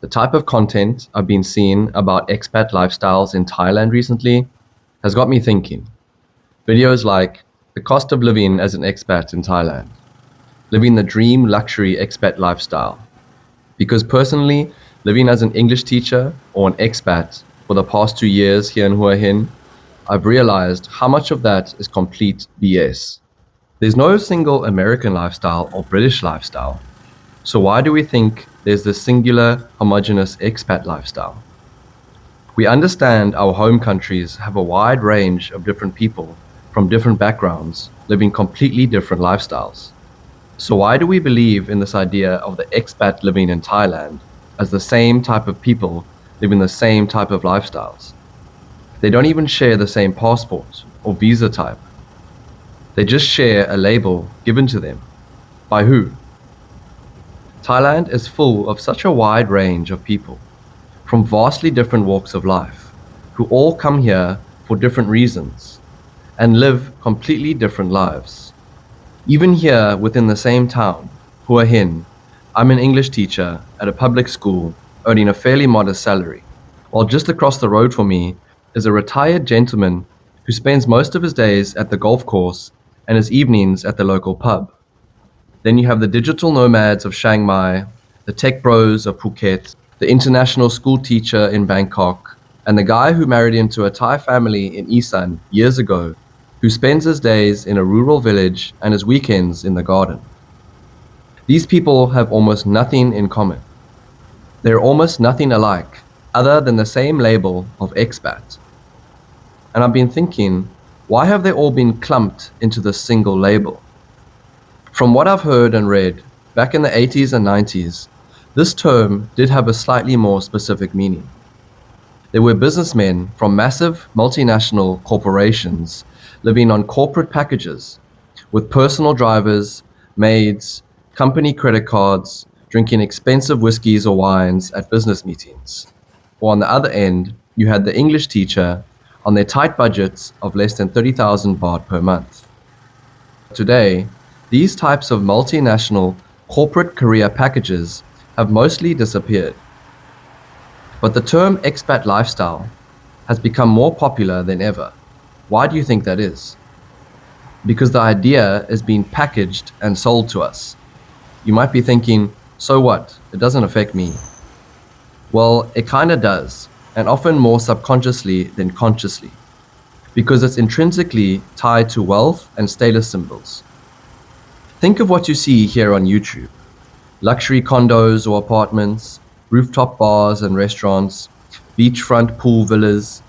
The type of content I've been seeing about expat lifestyles in Thailand recently has got me thinking. Videos like the cost of living as an expat in Thailand, living the dream luxury expat lifestyle. Because personally, living as an English teacher or an expat for the past 2 years here in Hua Hin, I've realized how much of that is complete BS. There's no single American lifestyle or British lifestyle. So why do we think there's this singular, homogeneous expat lifestyle? We understand our home countries have a wide range of different people from different backgrounds living completely different lifestyles. So why do we believe in this idea of the expat living in Thailand as the same type of people living the same type of lifestyles? They don't even share the same passport or visa type. They just share a label given to them. By who? Thailand is full of such a wide range of people from vastly different walks of life who all come here for different reasons and live completely different lives. Even here within the same town, Hua Hin, I'm an English teacher at a public school earning a fairly modest salary, while just across the road from me is a retired gentleman who spends most of his days at the golf course and his evenings at the local pub. Then you have the digital nomads of Chiang Mai, the tech bros of Phuket, the international school teacher in Bangkok, and the guy who married into a Thai family in Isan years ago, who spends his days in a rural village and his weekends in the garden. These people have almost nothing in common. They're almost nothing alike, other than the same label of expat. And I've been thinking, why have they all been clumped into this single label? From what I've heard and read, back in the 80s and 90s, this term did have a slightly more specific meaning. There were businessmen from massive multinational corporations living on corporate packages with personal drivers, maids, company credit cards, drinking expensive whiskeys or wines at business meetings. Or on the other end, you had the English teacher on their tight budgets of less than 30,000 baht per month. Today, these types of multinational corporate career packages have mostly disappeared. But the term expat lifestyle has become more popular than ever. Why do you think that is? Because the idea is being packaged and sold to us. You might be thinking, so what? It doesn't affect me. Well, it kinda does, and often more subconsciously than consciously, because it's intrinsically tied to wealth and status symbols. Think of what you see here on YouTube. Luxury condos or apartments, rooftop bars and restaurants, beachfront pool villas.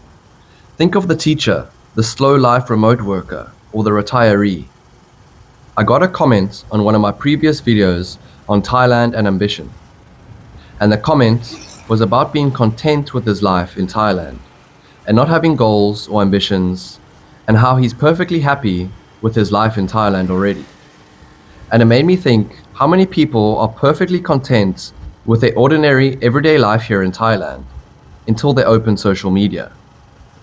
Think of the teacher, the slow life remote worker, or the retiree. I got a comment on one of my previous videos on Thailand and ambition. And the comment was about being content with his life in Thailand and not having goals or ambitions, and how he's perfectly happy with his life in Thailand already. And it made me think how many people are perfectly content with their ordinary everyday life here in Thailand until they open social media.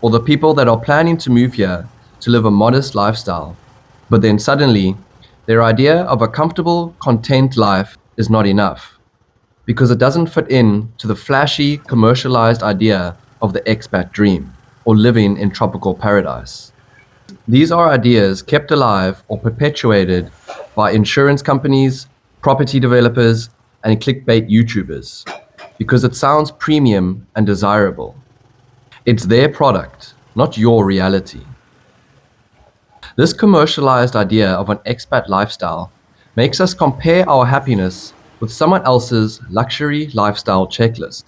Or the people that are planning to move here to live a modest lifestyle, but then suddenly their idea of a comfortable, content life is not enough because it doesn't fit in to the flashy, commercialized idea of the expat dream or living in tropical paradise. These are ideas kept alive or perpetuated by insurance companies, property developers, and clickbait YouTubers because it sounds premium and desirable. It's their product, not your reality. This commercialized idea of an expat lifestyle makes us compare our happiness with someone else's luxury lifestyle checklist,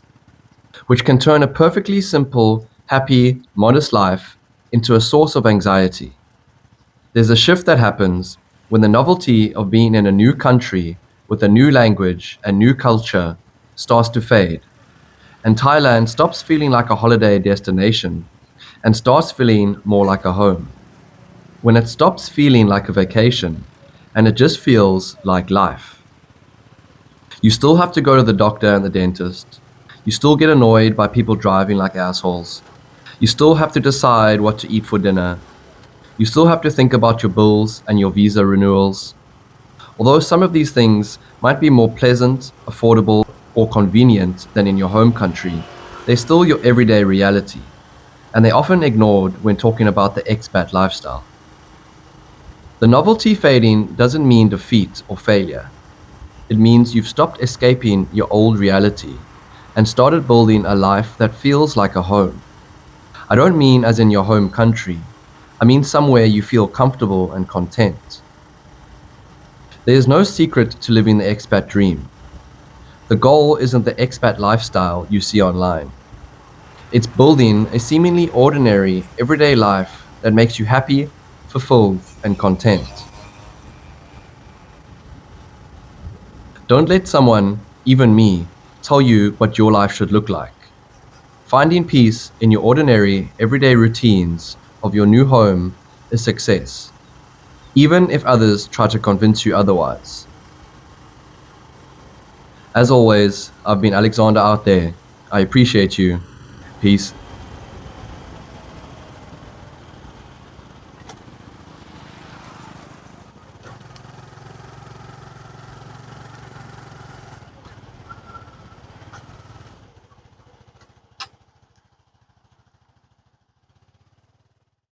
which can turn a perfectly simple, happy, modest life into a source of anxiety. There's a shift that happens when the novelty of being in a new country with a new language and new culture starts to fade, and Thailand stops feeling like a holiday destination and starts feeling more like a home. When it stops feeling like a vacation and it just feels like life. You still have to go to the doctor and the dentist. You still get annoyed by people driving like assholes. You still have to decide what to eat for dinner. You still have to think about your bills and your visa renewals. Although some of these things might be more pleasant, affordable, or convenient than in your home country, they're still your everyday reality, and they're often ignored when talking about the expat lifestyle. The novelty fading doesn't mean defeat or failure. It means you've stopped escaping your old reality and started building a life that feels like a home. I don't mean as in your home country. I mean somewhere you feel comfortable and content. There is no secret to living the expat dream. The goal isn't the expat lifestyle you see online. It's building a seemingly ordinary, everyday life that makes you happy, fulfilled, and content. Don't let someone, even me, tell you what your life should look like. Finding peace in your ordinary, everyday routines of your new home is success, even if others try to convince you otherwise. As always, I've been Alexander out there. I appreciate you. Peace.